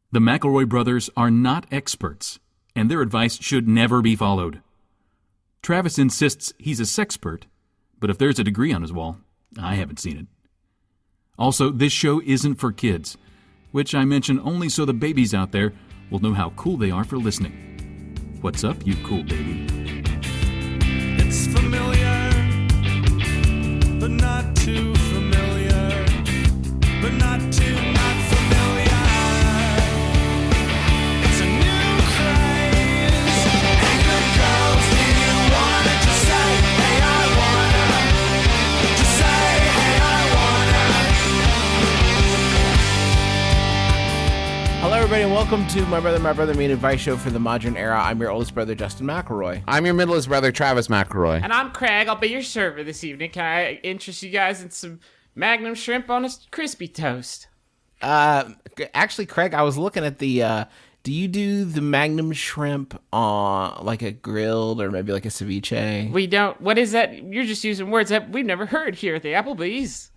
The McElroy brothers are not experts, and their advice should never be followed. Travis insists he's a sexpert, but if there's a degree on his wall, I haven't seen it. Also, this show isn't for kids, which I mention only so the babies out there will know how cool they are for listening. What's up, you cool baby? It's familiar, but not too familiar, but not too not familiar. It's a new craze. Hey, good girls, do you wanna just say, hey, I wanna? Just say, hey, I wanna. Hello, everybody, and welcome to My Brother, Me Advice Show for the Modern Era. I'm your oldest brother, Justin McElroy. I'm your middleest brother, Travis McElroy. And I'm Craig. I'll be your server this evening. Can I interest you guys in some Magnum shrimp on a crispy toast? Actually, Craig, I was looking at the, do you do the Magnum shrimp on, like, a grilled or maybe like a ceviche? We don't. What is that? You're just using words that we've never heard here at the Applebee's.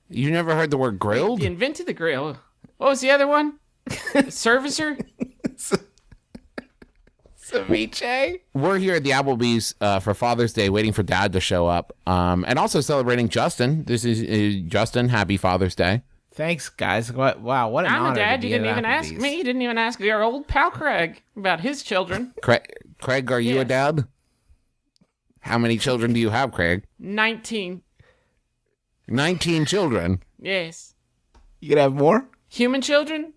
You never heard the word grilled? You invented the grill. What was the other one? Servicer? Ceviche? We're here at the Applebee's for Father's Day, waiting for Dad to show up, and also celebrating Justin. This is Justin. Happy Father's Day. Thanks, guys. Wow, what an honor. I'm a dad. to You be didn't at even ask Applebee's. me. You didn't even ask your old pal Craig about his children. Craig, are you a Yes. dad? How many children do you have, Craig? 19. 19 children. Yes. You gonna have more? Human children?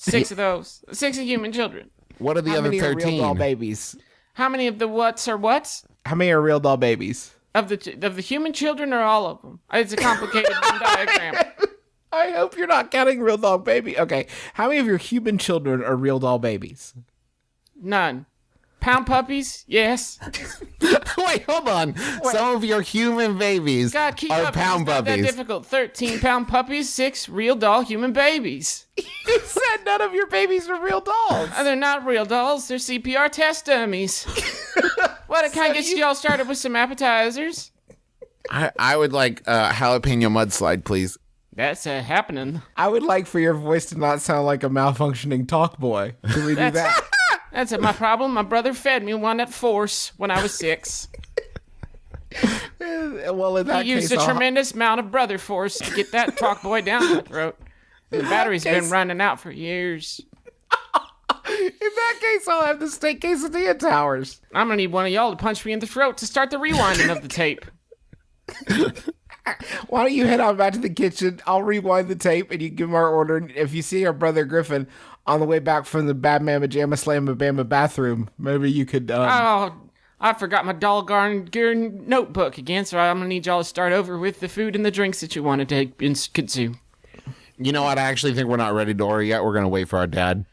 6 of those. 6 of human children. What are the How other many are real 13? doll babies? How many of the whats are whats? How many are real doll babies? Of the human children or all of them? It's a complicated Venn diagram. I hope you're not counting real doll baby. Okay, how many of your human children are real doll babies? None. Pound puppies? Yes. Wait, hold on. Some of your human babies God, keep are up. pound It's not that puppies. difficult. 13-pound puppies, 6 real doll human babies. You said none of your babies are real dolls. And they're not real dolls. They're CPR test dummies. What? Can I get y'all started with some appetizers? I would like a jalapeno mudslide, please. That's happening. I would like for your voice to not sound like a malfunctioning talk boy. Can we do that? That's my problem. My brother fed me one at force when I was 6. Well, in that He used case, a tremendous amount of brother force to get that talk boy down my throat. The battery's been running out for years. in that case, I'll have the steak quesadilla towers. I'm gonna need one of y'all to punch me in the throat to start the rewinding of the tape. Why don't you head on back to the kitchen? I'll rewind the tape, and you give him our order. And if you see our brother Griffin on the way back from the Bad Mama Jamma Slamma Bama bathroom, maybe you could. Oh, I forgot my doggone notebook again, so I'm gonna need y'all to start over with the food and the drinks that you wanted to consume. You know what? I actually think we're not ready to order yet. We're going to wait for our dad.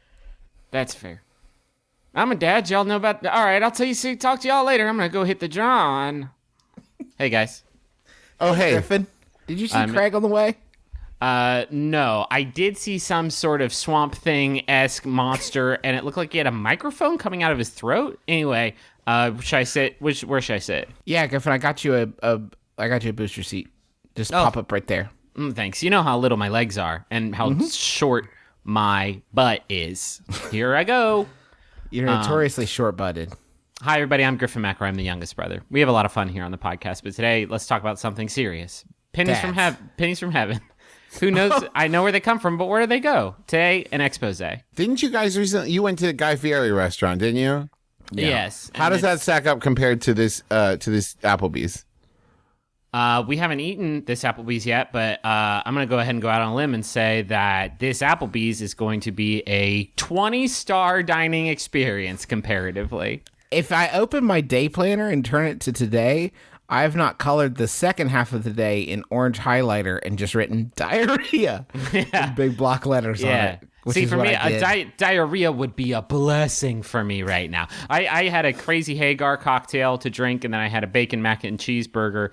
That's fair. I'm a dad. Y'all know about. All right, I'll tell you. Talk to y'all later. I'm gonna go hit the John. Hey guys. Oh, hey. Griffin, did you see Craig on the way? No, I did see some sort of Swamp Thing-esque monster, and it looked like he had a microphone coming out of his throat. Anyway, should I sit? Where should I sit? Yeah, Griffin, I got you a booster seat. Just pop up right there. Thanks. You know how little my legs are and how short my butt is. Here I go. You're notoriously short-butted. Hi, everybody. I'm Griffin McElroy. I'm the youngest brother. We have a lot of fun here on the podcast, but today let's talk about something serious. Pennies from heaven. Who knows? I know where they come from, but where do they go? Today, an expose. Didn't you guys recently? You went to the Guy Fieri restaurant, didn't you? Yeah. Yes. How does that stack up compared to this Applebee's? We haven't eaten this Applebee's yet, but I'm going to go ahead and go out on a limb and say that this Applebee's is going to be a 20-star dining experience comparatively. If I open my day planner and turn it to today, I have not colored the second half of the day in orange highlighter and just written diarrhea in big block letters on it. See, for me, diarrhea would be a blessing for me right now. I had a crazy Hagar cocktail to drink, and then I had a bacon mac and cheeseburger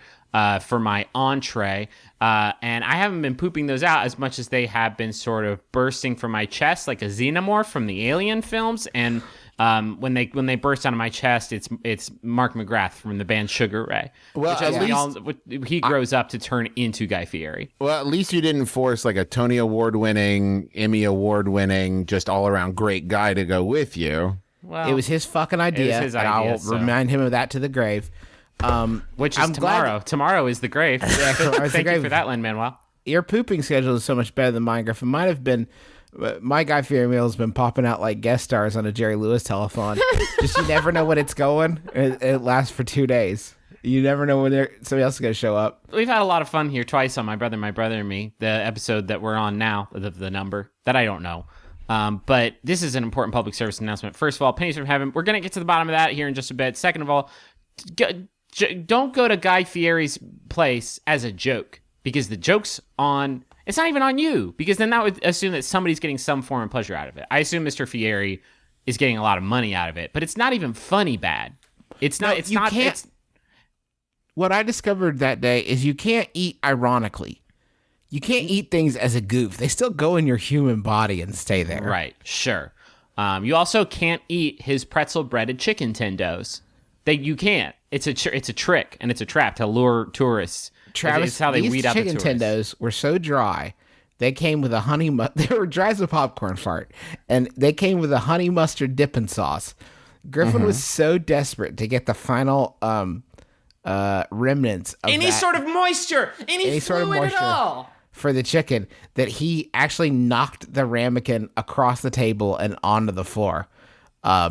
for my entree. And I haven't been pooping those out as much as they have been sort of bursting from my chest like a xenomorph from the Alien films. And When they burst out of my chest, it's Mark McGrath from the band Sugar Ray. Well, which, as at we all, least- he grows up to turn into Guy Fieri. Well, at least you didn't force like a Tony Award-winning, Emmy Award-winning, just all-around great guy to go with you. Well, It was his fucking idea, his and idea, I will so. remind him of that to the grave. which is I'm glad- tomorrow. Tomorrow is the grave. tomorrow's the Thank you grave. for that, Lin-Manuel. Your pooping schedule is so much better than mine, Griff. It might have been. My Guy Fieri meal has been popping out like guest stars on a Jerry Lewis telethon. Just you never know when it's going. It lasts for 2 days. You never know when somebody else is going to show up. We've had a lot of fun here twice on My Brother and Me, the episode that we're on now, the number that I don't know. But this is an important public service announcement. First of all, Pennies from Heaven. We're going to get to the bottom of that here in just a bit. Second of all, don't go to Guy Fieri's place as a joke, because the joke's on... It's not even on you, because then that would assume that somebody's getting some form of pleasure out of it. I assume Mr. Fieri is getting a lot of money out of it, but it's not even funny bad. It's not... No, it's you not... can't- It's, What I discovered that day is you can't eat ironically. You can't eat things as a goof. They still go in your human body and stay there. right, sure. You also can't eat his pretzel breaded chicken tendos. You can't. It's a trick and it's a trap to lure tourists. Travis, it's how they these weed out the chicken tourists. tendos were so dry. They came with a honey. They were dry as a popcorn fart, and they came with a honey mustard dipping sauce. Griffin was so desperate to get the final remnants of Any that sort of moisture, any sort of fluid moisture. at all. for the chicken that he actually knocked the ramekin across the table and onto the floor.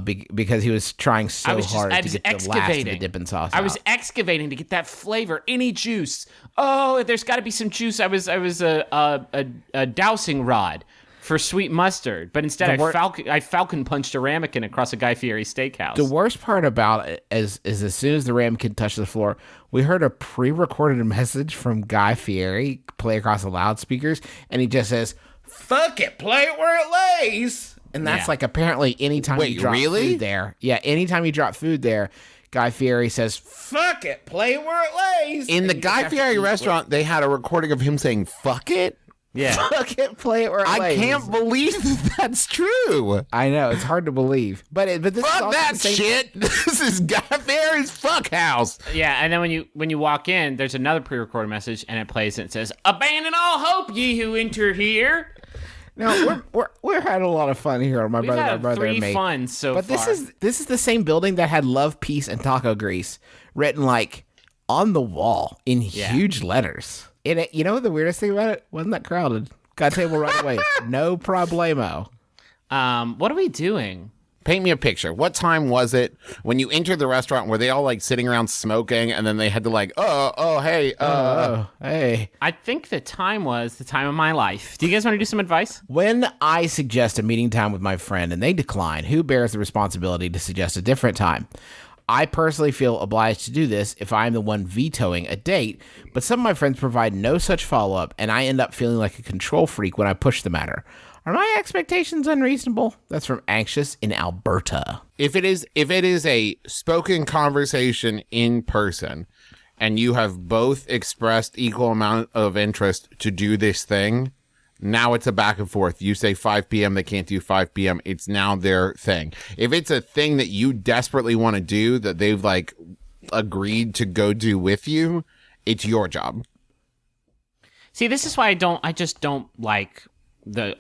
Because he was trying so hard to get the last of the dipping sauce I was out. excavating to get that flavor, any juice. Oh, there's got to be some juice. I was a dowsing rod for sweet mustard, but instead I falcon punched a ramekin across a Guy Fieri steakhouse. The worst part about it is as soon as the ramekin touched the floor, we heard a pre-recorded message from Guy Fieri play across the loudspeakers, and he just says, "Fuck it, play it where it lays." And that's Yeah. like apparently anytime you drop really? food there. Yeah, anytime you drop food there, Guy Fieri says, "Fuck it, play it where it lays." In the Guy Fieri restaurant, they had a recording of him saying, "Fuck it." yeah. Fuck it, play it where it I lays. can't believe that's true. I know, it's hard to believe. But this is Fuck also that the same- shit. This is Guy Fieri's fuck house. Yeah, and then when you walk in, there's another pre-recorded message, and it plays and it says, "Abandon all hope, ye who enter here." No, we're having a lot of fun here on my We've brother, my had brother, and three me. funs so But far. this is the same building that had love, peace, and taco grease written like on the wall in huge letters. And it, you know the weirdest thing about it? Wasn't that crowded? Got a table right away. No problemo. What are we doing? Paint me a picture. What time was it when you entered the restaurant? Were they all like sitting around smoking, and then they had to like, hey, Oh, hey. I think the time was the time of my life. Do you guys want to do some advice? When I suggest a meeting time with my friend and they decline, who bears the responsibility to suggest a different time? I personally feel obliged to do this if I'm the one vetoing a date, but some of my friends provide no such follow-up, and I end up feeling like a control freak when I push the matter. Are my expectations unreasonable? That's from Anxious in Alberta. If it is a spoken conversation in person, and you have both expressed equal amount of interest to do this thing, now it's a back and forth. You say 5 p.m., they can't do 5 p.m. It's now their thing. If it's a thing that you desperately want to do that they've like agreed to go do with you, it's your job. See, this is why I just don't like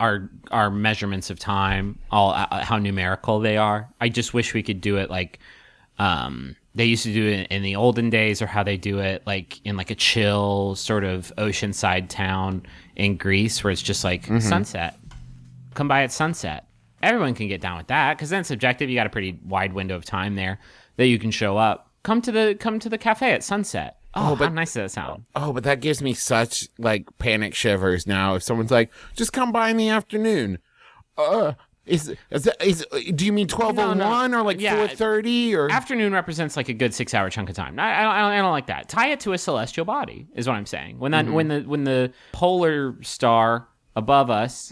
our measurements of time, all how numerical they are. I just wish we could do it like they used to do it in the olden days, or how they do it like in like a chill sort of oceanside town in Greece, where it's just like sunset. Come by at sunset. Everyone can get down with that, because then it's subjective. You got a pretty wide window of time there that you can show up. Come to the cafe at sunset. Oh, how nice does that sound? Oh, but that gives me such like panic shivers now. If someone's like, just come by in the afternoon. Do you mean 12:01 or like 4:30 or Afternoon represents like a good 6 hour chunk of time. I don't like that. Tie it to a celestial body is what I'm saying. When that when the polar star above us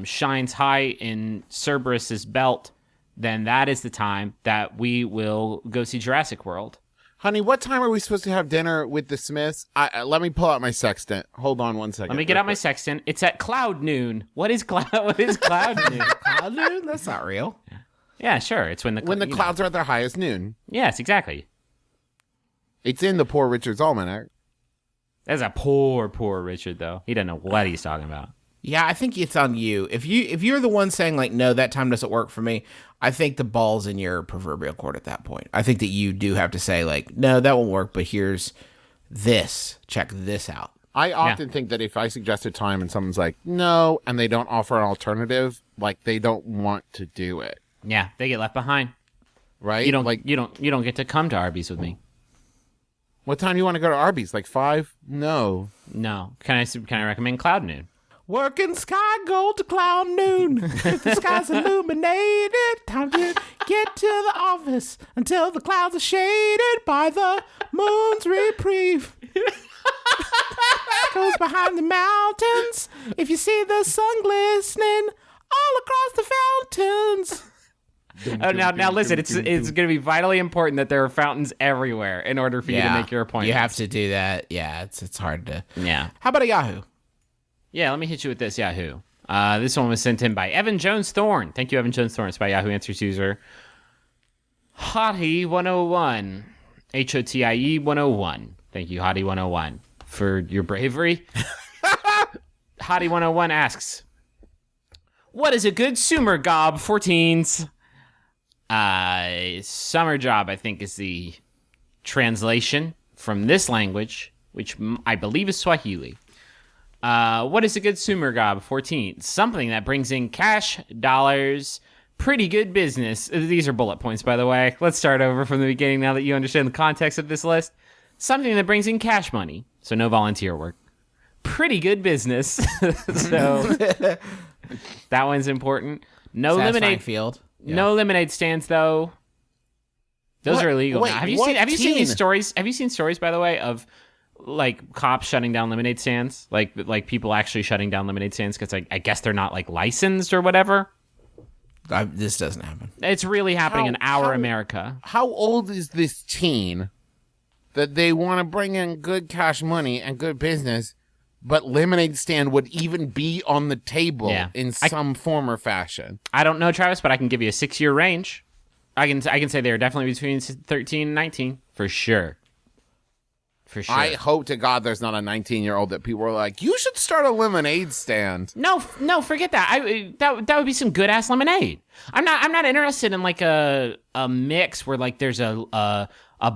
shines high in Cerberus's belt, then that is the time that we will go see Jurassic World. Honey, what time are we supposed to have dinner with the Smiths? Let me pull out my sextant. Hold on one second. Let me get out my sextant. It's at Cloudnoon. What is Cloudnoon? Cloudnoon? That's not real. Yeah, sure. It's when the When the you know. clouds are at their highest noon. Yes, exactly. It's in the Poor Richard's Almanac. That's a poor Richard, though. He doesn't know what he's talking about. Yeah, I think it's on you. If you're the one saying like, no, that time doesn't work for me, I think the ball's in your proverbial court at that point. I think that you do have to say like, no, that won't work, but here's this. Check this out. I often think that if I suggest a time and someone's like, no, and they don't offer an alternative, like they don't want to do it. Yeah, they get left behind. Right? You don't like, you don't get to come to Arby's with me. what time do you want to go to Arby's? Like 5? No. No. Can I recommend Cloudnoon? Working sky gold to Cloudnoon. If the sky's illuminated, time to get to the office until the clouds are shaded by the moon's reprieve. Goes behind the mountains. If you see the sun glistening all across the fountains. Oh, now listen. It's going to be vitally important that there are fountains everywhere in order for you to make your appointment. You have to do that. Yeah, it's hard to. Yeah. How about a Yahoo? Yeah, let me hit you with this, Yahoo. This one was sent in by Evan Jones Thorne. Thank you, Evan Jones Thorne. It's by Yahoo Answers user Hottie101. HOTIE 101. Thank you, Hottie 101, for your bravery. Hottie 101 asks, what is a good summer job for teens? Summer job, I think, is the translation from this language, which I believe is Swahili. What is a good summer job for teens? Something that brings in cash, dollars, pretty good business. These are bullet points, by the way. Let's start over from the beginning now that you understand the context of this list. Something that brings in cash money, so no volunteer work. Pretty good business. So that one's important. No Satisfying lemonade field. Yeah. No lemonade stands though. Those What? are illegal. Wait, now. Have you what seen teen? these stories? Have you seen stories, by the way, of like cops shutting down lemonade stands? Like people actually shutting down lemonade stands because I guess they're not like licensed or whatever. This doesn't happen. It's really happening in our how- America. How old is this teen that they want to bring in good cash money and good business, but lemonade stand would even be on the table Yeah. in some form or fashion? I don't know, Travis, but I can give you a 6-year range. I can say they're definitely between 13 and 19 for sure. For sure. I hope to God there's not a 19-year-old that people are like, you should start a lemonade stand. No, forget that. That would be some good ass lemonade. I'm not interested in like a mix where like there's a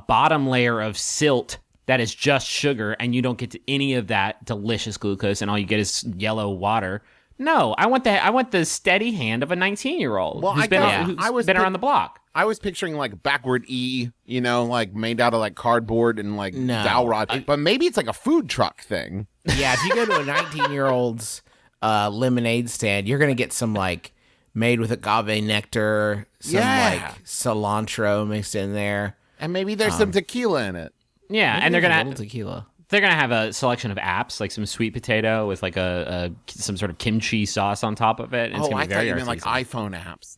bottom layer of silt that is just sugar and you don't get to any of that delicious glucose and all you get is yellow water. No, I want the steady hand of a 19-year-old Well, who's been around the block. I was picturing like backward E, like made out of like cardboard and like dowel rod. But maybe it's like a food truck thing. Yeah, if you go to a 19-year-old's lemonade stand, you're going to get some like made with agave nectar, some like cilantro mixed in there. And maybe there's some tequila in it. Yeah, and they're Maybe a gonna little tequila. they're gonna have a selection of apps, like some sweet potato with like some sort of kimchi sauce on top of it. And it's gonna I be thought very you meant like artisanal. iPhone apps.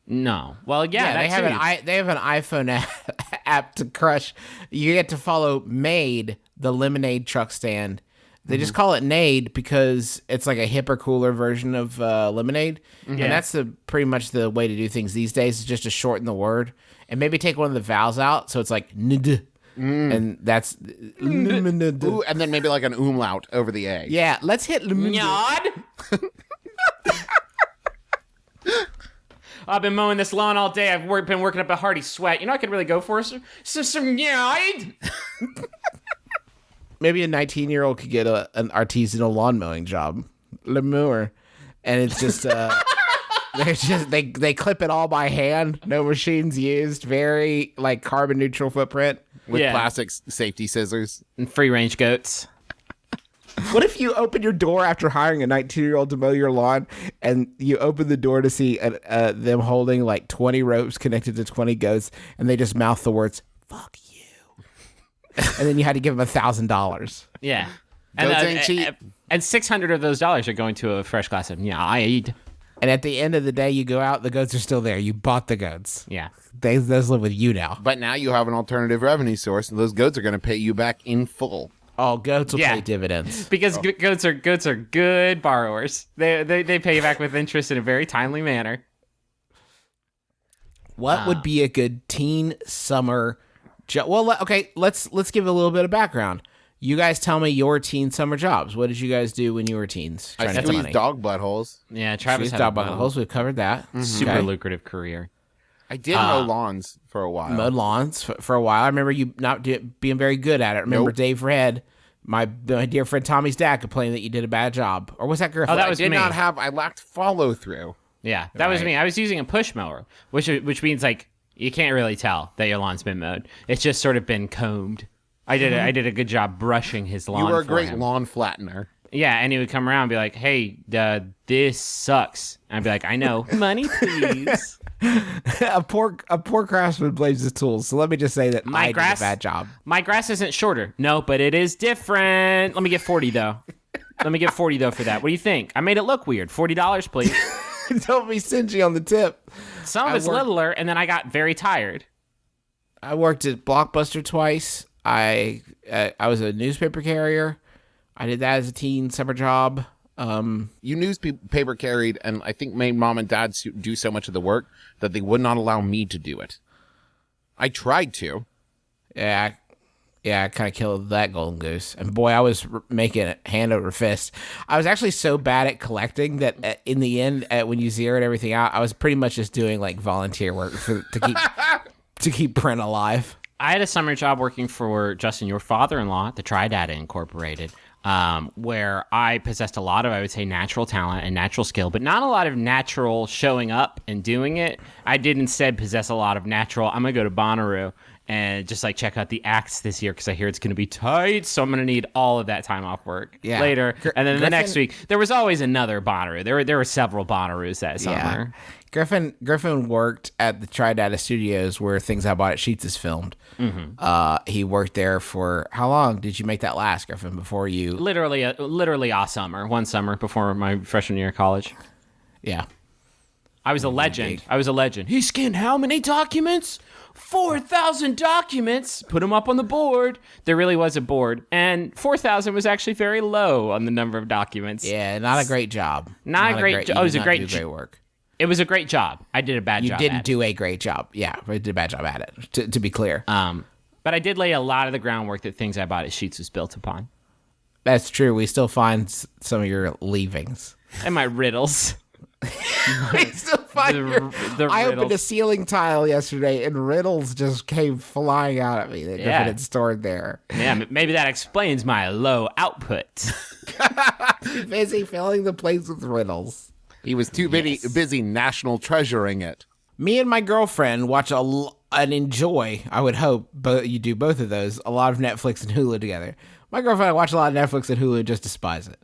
No, well, yeah, they have an iPhone app to crush. You get to follow Made, the lemonade truck stand. They just call it Nade because it's like a hipper, cooler version of lemonade, and that's pretty much the way to do things these days. Is just to shorten the word and maybe take one of the vowels out, so it's like nd, and that's lemonade. Ooh, and then maybe like an umlaut over the A. Yeah, let's hit lemonade. Nyad. I've been mowing this lawn all day. I've been working up a hearty sweat. You know, I could really go for some nyad. Maybe a 19-year-old could get an artisanal lawn mowing job, Lemur, and it's just they clip it all by hand, no machines used, very like carbon neutral footprint. With plastic safety scissors. And free range goats. What if you open your door after hiring a 19-year-old to mow your lawn, and you open the door to see them holding like 20 ropes connected to 20 goats, and they just mouth the words "fuck you," and then you had to give them $1,000. Yeah. Goats ain't cheap. And 600 of those dollars are going to a fresh glass of nyad. And at the end of the day, you go out, the goats are still there. You bought the goats. Yeah. Those live with you now. But now you have an alternative revenue source, and those goats are going to pay you back in full. Oh, goats will Yeah. pay dividends. Because goats are good borrowers. They pay you back with interest in a very timely manner. What would be a good teen summer job? Well, okay, let's give a little bit of background. You guys tell me your teen summer jobs. What did you guys do when you were teens? I Trying to get squeezed money. dog buttholes. Yeah, Travis Squeeze had dog a bucket holes. We've covered that. super Okay. lucrative career. I did mow lawns for a while. Mowed lawns for a while. I remember you not being very good at it. I remember Nope. Dave Red, my dear friend Tommy's dad, complaining that you did a bad job. Or was that Griffin? Oh, that I was did me. not have. I lacked follow through. Yeah, that was me. I was using a push mower, which means like you can't really tell that your lawn's been mowed. It's just sort of been combed. I did a good job brushing his lawn. You were a for great him. lawn flattener. Yeah, and he would come around and be like, "Hey, this sucks." And I'd be like, "I know, money, please." a poor craftsman blames his tools. So let me just say that My I grass- did a bad job. My grass isn't shorter. No, but it is different. Let me get 40 though. Let me get 40 though for that. What do you think? I made it look weird. $40, please. Don't be stingy on the tip. Some of it's littler, and then I got very tired. I worked at Blockbuster twice. I was a newspaper carrier. I did that as a teen summer job. You newspaper carried, and I think made mom and dad do so much of the work that they would not allow me to do it. I tried to. Yeah, I kind of killed that golden goose. And boy, I was making it hand over fist. I was actually so bad at collecting that in the end, when you zeroed everything out, I was pretty much just doing like volunteer work to keep print alive. I had a summer job working for Justin, your father-in-law, the Tridata Incorporated, where I possessed a lot of, I would say, natural talent and natural skill, but not a lot of natural showing up and doing it. I did instead possess a lot of natural, I'm going to go to Bonnaroo and just like check out the acts this year because I hear it's going to be tight, so I'm going to need all of that time off work later. And then the next week, there was always another Bonnaroo. There were several Bonnaroos that summer. Griffin worked at the Tridata Studios where Things I Bought at Sheets is filmed. Mm-hmm. He worked there for how long did you make that last, Griffin? Before you Literally a summer, one summer before my freshman year of college. yeah. I was a legend. He scanned how many documents? 4,000 documents. Put them up on the board. There really was a board. And 4,000 was actually very low on the number of documents. Yeah, not a great job. Not a great job. You It was did a not great do jo- great work. It was a great job. I did a bad You job didn't at do a great job. Yeah, I did a bad job at it, to be clear. it. But I did lay a lot of the groundwork that Things I Bought at Sheets was built upon. That's true. We still find some of your leavings. And my riddles. We still find The I opened a riddles. ceiling tile yesterday, and riddles just came flying out at me that Griffin Yeah. had stored there. Yeah, maybe that explains my low output. Busy filling the place with riddles. He was too busy national treasuring it. Me and my girlfriend watch and enjoy, I would hope, but you do both of those, a lot of Netflix and Hulu together. My girlfriend and I watch a lot of Netflix and Hulu and just despise it.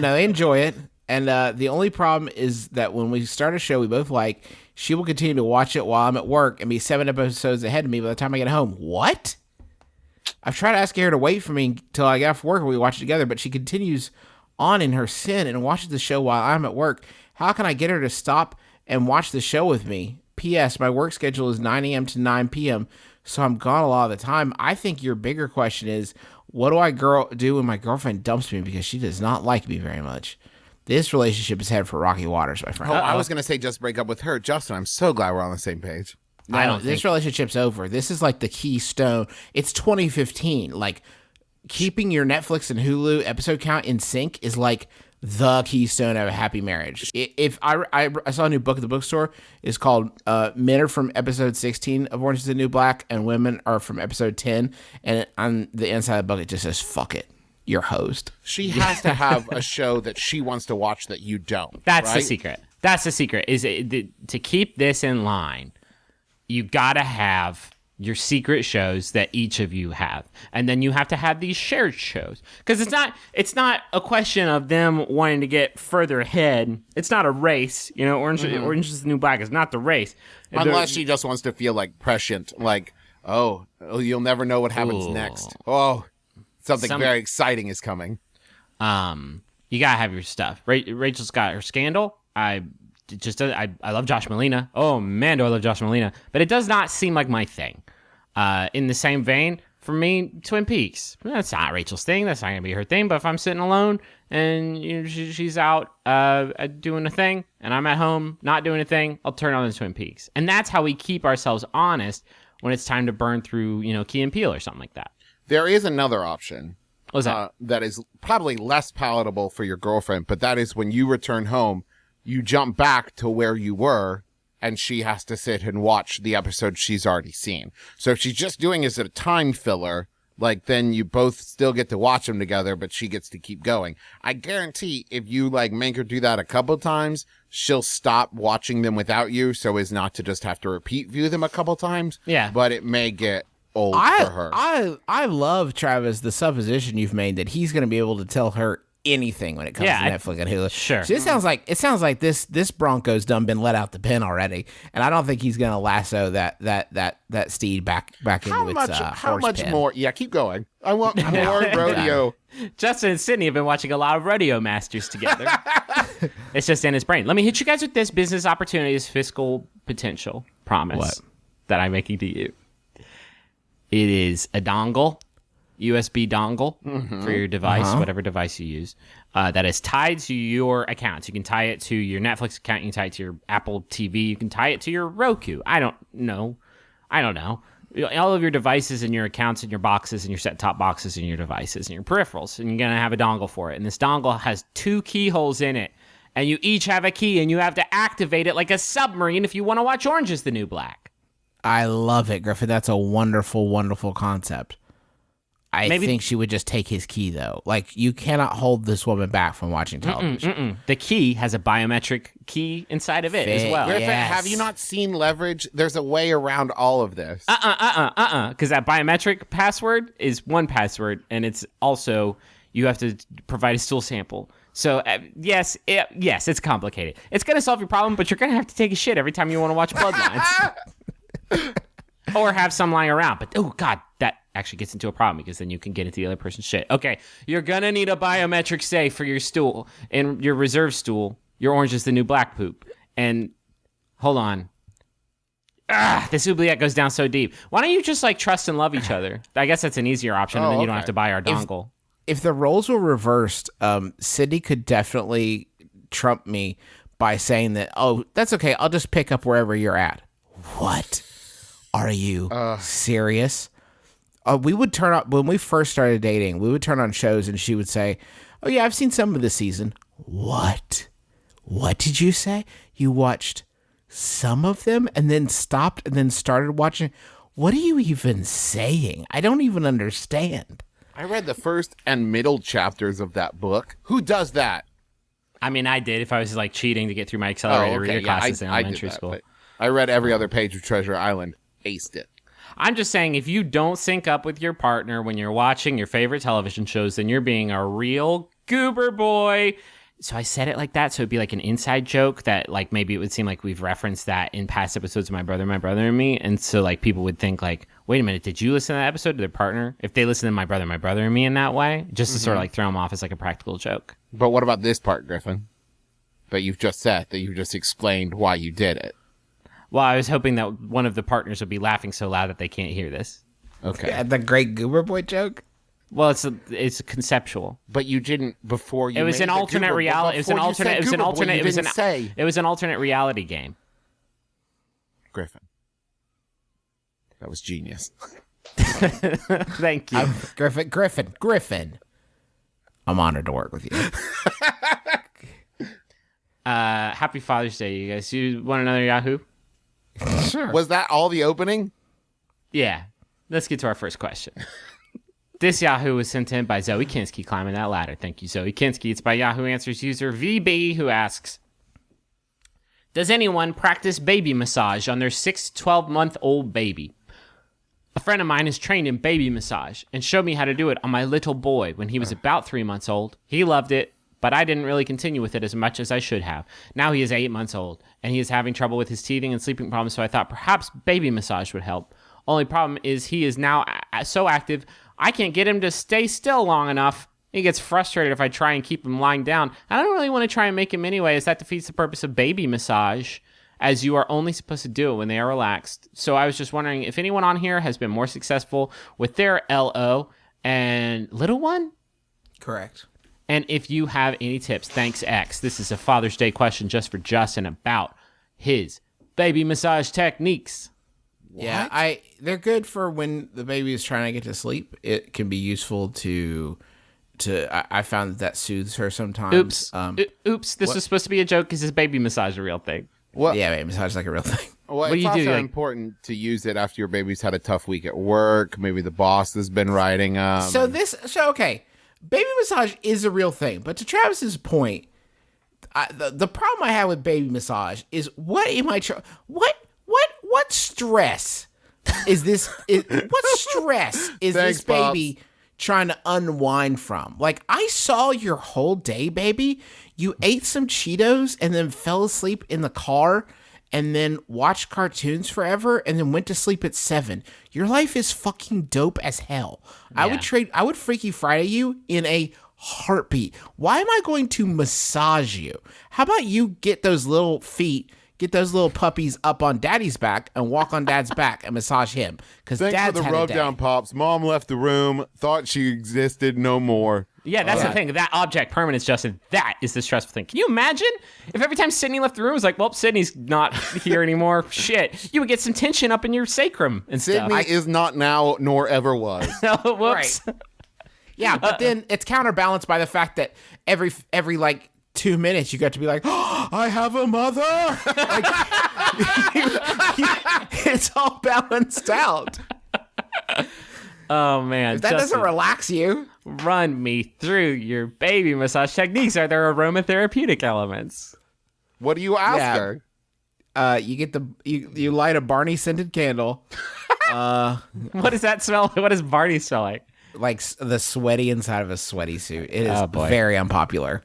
They enjoy it. And the only problem is that when we start a show we both like, she will continue to watch it while I'm at work and be 7 episodes ahead of me by the time I get home. What? I've tried asking her to wait for me until I get off work and we watch it together, but she continues on in her sin and watches the show while I'm at work. How can I get her to stop and watch the show with me? P.S. My work schedule is 9 a.m. to 9 p.m., so I'm gone a lot of the time. I think your bigger question is, what do I do when my girlfriend dumps me because she does not like me very much? This relationship is headed for rocky waters, my friend. Oh, I was going to say just break up with her. Justin, I'm so glad we're on the same page. No, this relationship's over. This is like the keystone. It's 2015. Like, keeping your Netflix and Hulu episode count in sync is like the keystone of a happy marriage. If I saw a new book at the bookstore, it's called Men Are From Episode 16 of Orange is the New Black, and Women Are From Episode 10. And on the inside of the book, it just says, fuck it, your host. She has to have a show that she wants to watch that you don't. That's the right? secret. That's the secret. To keep this in line, you got to have your secret shows that each of you have, and then you have to have these shared shows, because it's not a question of them wanting to get further ahead. It's not a race, Orange is the New Black is not the race, Unless she just wants to feel like prescient, like, oh, you'll never know what happens next. Oh, something very exciting is coming. You gotta have your stuff. Rachel's got her Scandal. I love Josh Molina. Oh man, do I love Josh Molina! But it does not seem like my thing. In the same vein, For me, Twin Peaks. That's not Rachel's thing. That's not going to be her thing. But if I'm sitting alone and she's out doing a thing and I'm at home not doing a thing, I'll turn on the Twin Peaks. And that's how we keep ourselves honest when it's time to burn through, Key and Peele or something like that. There is another option. What's that? That is probably less palatable for your girlfriend, but that is when you return home, you jump back to where you were, and she has to sit and watch the episode she's already seen. So if she's just doing it as a time filler, like then you both still get to watch them together, but she gets to keep going. I guarantee if you like make her do that a couple times, she'll stop watching them without you, so as not to just have to repeat view them a couple times. Yeah. But it may get old for her. I love, Travis, the supposition you've made that he's going to be able to tell her anything when it comes to Netflix and Hulu. Sure. So it sounds like this Bronco's done been let out the pen already, and I don't think he's going to lasso that steed back into its How horse much pen. more? Yeah, keep going. I want more rodeo. Justin and Sydney have been watching a lot of Rodeo Masters together. It's just in his brain. Let me hit you guys with this business opportunities, fiscal potential promise that I'm making to you. It is a dongle, USB dongle for your device, whatever device you use, that is tied to your accounts. You can tie it to your Netflix account. You can tie it to your Apple TV. You can tie it to your Roku. I don't know. All of your devices and your accounts and your boxes and your set-top boxes and your devices and your peripherals. And you're going to have a dongle for it. And this dongle has 2 keyholes in it. And you each have a key, and you have to activate it like a submarine if you want to watch Orange is the New Black. I love it, Griffin. That's a wonderful, wonderful concept. I think she would just take his key, though. Like, you cannot hold this woman back from watching television. The key has a biometric key inside of it as well. Griffin, have you not seen Leverage? There's a way around all of this. Because that biometric password is one password, and it's also, you have to provide a stool sample. So, yes, it's complicated. It's going to solve your problem, but you're going to have to take a shit every time you want to watch Bloodlines. Or have some lying around. But, oh, God, that actually gets into a problem because then you can get into the other person's shit. Okay, you're going to need a biometric safe for your stool and your reserve stool. Your Orange is the New Black poop. And, hold on. This oubliette goes down so deep. Why don't you just, trust and love each other? I guess that's an easier option, and then you don't have to buy our dongle. If the roles were reversed, Sydney could definitely trump me by saying that, oh, that's okay, I'll just pick up wherever you're at. What? Are you serious? We would turn on, when we first started dating, we would turn on shows and she would say, oh yeah, I've seen some of the season. What? What did you say? You watched some of them and then stopped and then started watching? What are you even saying? I don't even understand. I read the first and middle chapters of that book. Who does that? I mean, I did if I was cheating to get through my accelerated reader classes in elementary school. I read every other page of Treasure Island. Aced it. I'm just saying, if you don't sync up with your partner when you're watching your favorite television shows, then you're being a real goober boy. So I said it like that, so it'd be like an inside joke that maybe it would seem like we've referenced that in past episodes of My Brother and Me, and so people would think wait a minute, did you listen to that episode to their partner? If they listen to My Brother and Me in that way, just to sort of throw them off as a practical joke. But what about this part, Griffin? That you've just said, that you just explained why you did it. Well, I was hoping that one of the partners would be laughing so loud that they can't hear this. Okay. Yeah, the great goober boy joke? Well, it's conceptual. But you didn't before you. It was an alternate reality. It was an alternate. It was an alternate. It was an alternate reality game. Griffin, that was genius. Thank you, Griffin. I'm honored to work with you. Happy Father's Day, you guys. You want another Yahoo? Sure. Was that all the opening? Yeah. Let's get to our first question. This Yahoo was sent in by Zoe Kinski, climbing that ladder. Thank you, Zoe Kinski. It's by Yahoo Answers user VB, who asks, does anyone practice baby massage on their 6 to 12-month-old baby? A friend of mine is trained in baby massage and showed me how to do it on my little boy when he was about 3 months old. He loved it, but I didn't really continue with it as much as I should have. Now he is 8 months old, and he is having trouble with his teething and sleeping problems, so I thought perhaps baby massage would help. Only problem is he is now so active, I can't get him to stay still long enough. He gets frustrated if I try and keep him lying down. I don't really want to try and make him anyway, as that defeats the purpose of baby massage. as you are only supposed to do it when they are relaxed. So I was just wondering if anyone on here has been more successful with their LO and little one? Correct. And if you have any tips, thanks X. This is a Father's Day question just for Justin about his baby massage techniques. Yeah, they're good for when the baby is trying to get to sleep. It can be useful to I found that soothes her sometimes. Oops. This was supposed to be a joke because his baby massage is a real thing. What? Yeah, baby massage is like a real thing. Well, What do it's you do, also like- important to use it after your baby's had a tough week at work. Maybe the boss has been riding them. So okay, baby massage is a real thing. But to Travis's point, the problem I have with baby massage is what am I what stress is this? What stress is Thanks, this baby trying to unwind from? Like, I saw your whole day, baby. You ate some Cheetos and then fell asleep in the car and then watched cartoons forever and then went to sleep at 7. Your life is fucking dope as hell. I would Freaky Friday you in a heartbeat. Why am I going to massage you? How about you get those little feet, get those little puppies up on daddy's back and walk on dad's back and massage him? Because Thanks dad's for the had a rub day. down, Pops. Mom left the room, thought she existed no more. Yeah, that's the thing. That object permanence, Justin, that is the stressful thing. Can you imagine if every time Sydney left the room, it was like, well, Sydney's not here anymore. Shit. You would get some tension up in your sacrum and Sydney stuff. is not now, nor ever was. Whoops. Yeah, but then it's counterbalanced by the fact that every like 2 minutes you got to be like, oh, I have a mother. Like, it's all balanced out. Oh, man. If that doesn't relax you. Run me through your baby massage techniques. Are there aromatherapeutic elements? What do you ask Yeah. her? You get you light a Barney scented candle, What does that smell? What does Barney smell like? like the sweaty inside of a sweaty suit. It is Oh, boy. very unpopular.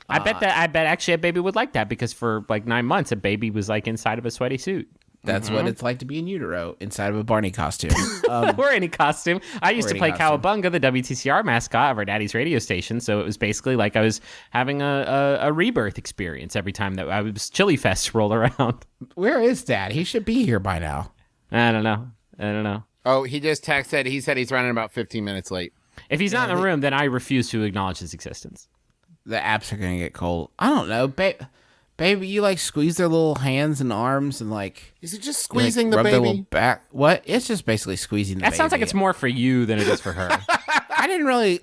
I bet actually a baby would like that because for like 9 months, a baby was like inside of a sweaty suit. That's what it's like to be in utero inside of a Barney costume. Or any costume. I used to any play costume. Cowabunga, the WTCR mascot of our daddy's radio station. So it was basically like I was having a rebirth experience every time that I was Chili Fest rolled around. Where is Dad? He should be here by now. I don't know. Oh, he just texted. He said he's running about 15 minutes late. If he's not in the room, then I refuse to acknowledge his existence. The apps are gonna get cold. I don't know, baby. You like squeeze their little hands and arms and like Is it just like, squeezing the rub their baby? little back. What? It's just basically squeezing the That baby. sounds like it's more for you than it is for her. I didn't really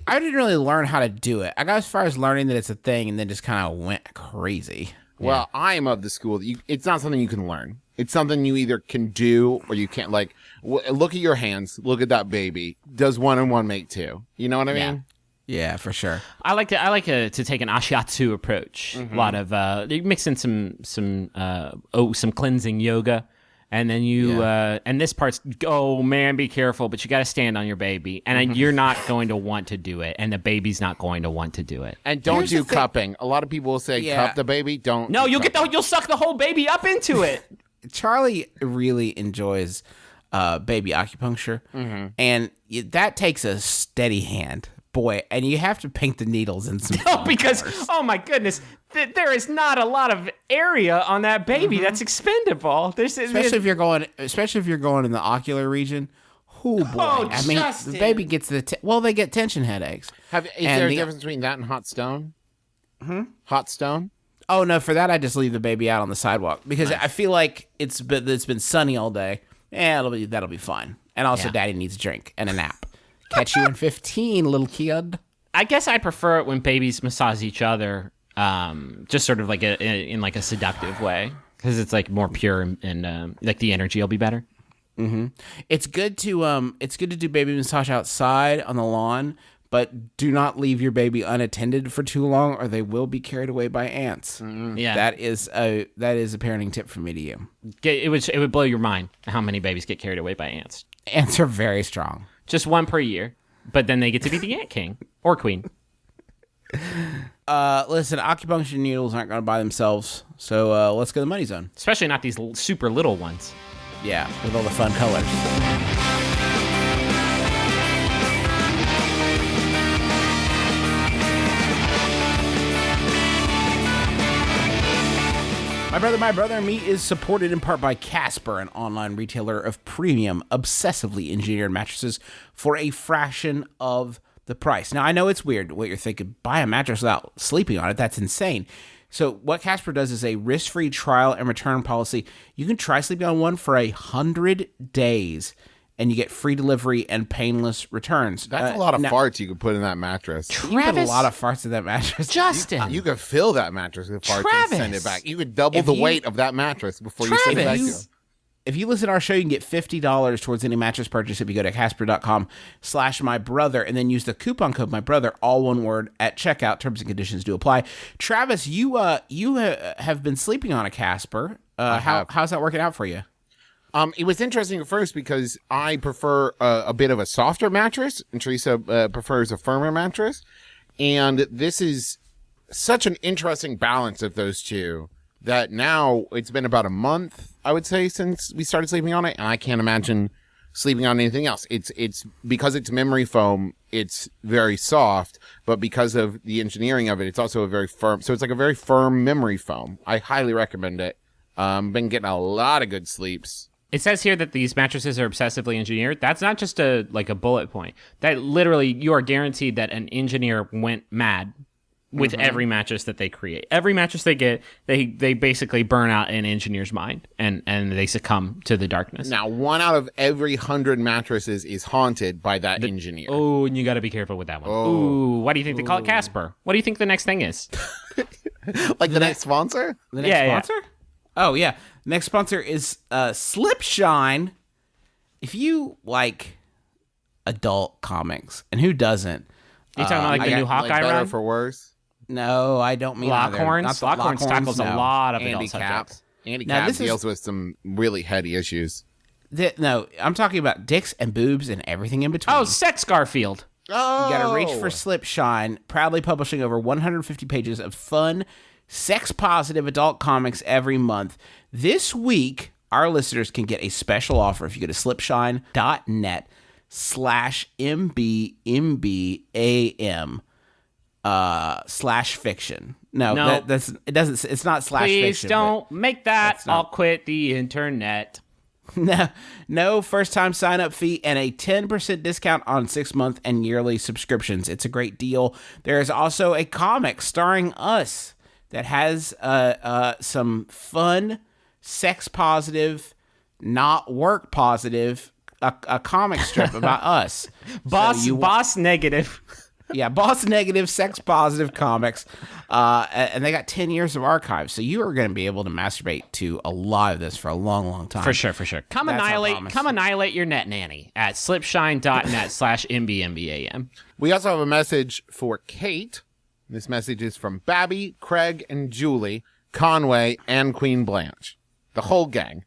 learn how to do it. I got as far as learning that it's a thing, and then just kind of went crazy. Well, I am of the school that it's not something you can learn. It's something you either can do or you can't. Like, look at your hands. Look at that baby. Does 1 and 1 make 2? You know what I mean? Yeah, for sure. I like to take an ashiatsu approach. A lot of you mix in some cleansing yoga, and then you and this part's oh man, be careful, but you got to stand on your baby, and you're not going to want to do it, and the baby's not going to want to do it. And don't Here's do the thing. cupping. A lot of people will say Yeah. cup the baby. Don't. No, do you'll cupping. you'll suck the whole baby up into it. Charlie really enjoys baby acupuncture, and that takes a steady hand, boy. And you have to paint the needles in some. No, because oh my goodness, there is not a lot of area on that baby that's expendable. especially if you're going in the ocular region. Oh boy! Oh, I mean, Justin. the baby gets they get tension headaches. Is And there a the- difference between that and hot stone? Hot stone? Oh no, for that I just leave the baby out on the sidewalk because I feel like it's been sunny all day. Yeah, that'll be fine. And also, Daddy needs a drink and a nap. Catch you in 15, little kid. I guess I prefer it when babies massage each other, just sort of like in like a seductive way, because it's like more pure and like the energy will be better. It's good to do baby massage outside on the lawn, but do not leave your baby unattended for too long, or they will be carried away by ants. Yeah, That is a parenting tip from me to you. it would blow your mind how many babies get carried away by ants. Ants are very strong. Just one per year, but then they get to be the ant king or queen. Listen, acupuncture needles aren't going to buy themselves, so let's go to the money zone. Especially not these super little ones. Yeah, with all the fun colors. My Brother and Me is supported in part by Casper, an online retailer of premium, obsessively engineered mattresses for a fraction of the price. Now, I know it's weird what you're thinking. Buy a mattress without sleeping on it. That's insane. So what Casper does is a risk-free trial and return policy. You can try sleeping on one for 100 days, and you get free delivery and painless returns. That's a lot of farts you could put in that mattress. You put a lot of farts in that mattress. Justin. You could fill that mattress with farts Travis. and send it back. You could double the weight of that mattress before you send it back to them. If you listen to our show, you can get $50 towards any mattress purchase if you go to Casper.com/mybrother and then use the coupon code MyBrother, all one word, at checkout. Terms and conditions do apply. Travis, you have been sleeping on a Casper. How's that working out for you? It was interesting at first because I prefer a bit of a softer mattress, and Teresa prefers a firmer mattress. And this is such an interesting balance of those two that now it's been about a month, I would say, since we started sleeping on it, and I can't imagine sleeping on anything else. It's because it's memory foam, it's very soft, but because of the engineering of it, it's also a very firm. So it's like a very firm memory foam. I highly recommend it. Been getting a lot of good sleeps. It says here that these mattresses are obsessively engineered. That's not just a bullet point. That literally you are guaranteed that an engineer went mad with every mattress that they create. Every mattress they get, they basically burn out an engineer's mind and they succumb to the darkness. Now, 1 out of every 100 mattresses is haunted by that engineer. Oh, and you got to be careful with that one. Ooh, why do you think they call it Casper? What do you think the next thing is? Like the next sponsor? The next sponsor? Oh, yeah. Next sponsor is Slipshine. If you like adult comics, and who doesn't? You talking about like the new Hawkeye Better run? for worse? No, I don't mean Lockhorns? Lockhorns tackles a lot of adult subjects. Andy Now, Cap this is- deals with some really heady issues. No, I'm talking about dicks and boobs and everything in between. Oh, Sex Garfield. Oh, You gotta reach for Slipshine, proudly publishing over 150 pages of fun, sex-positive adult comics every month. This week, our listeners can get a special offer if you go to slipshine.net/MBMBaM /fiction. No, that's it doesn't. It's not /fiction. Please don't make that. not- I'll quit the internet. No first-time sign-up fee and a 10% discount on 6-month and yearly subscriptions. It's a great deal. There is also a comic starring us that has some fun, sex-positive, not work-positive, a comic strip about us. Boss negative. Yeah, boss negative, sex positive comics, and they got 10 years of archives, so you are going to be able to masturbate to a lot of this for a long, long time. For sure. Come That's our promise. annihilate your net nanny at slipshine.net/MBMBAM. We also have a message for Kate. This message is from Babby, Craig, and Julie, Conway, and Queen Blanche. The whole gang.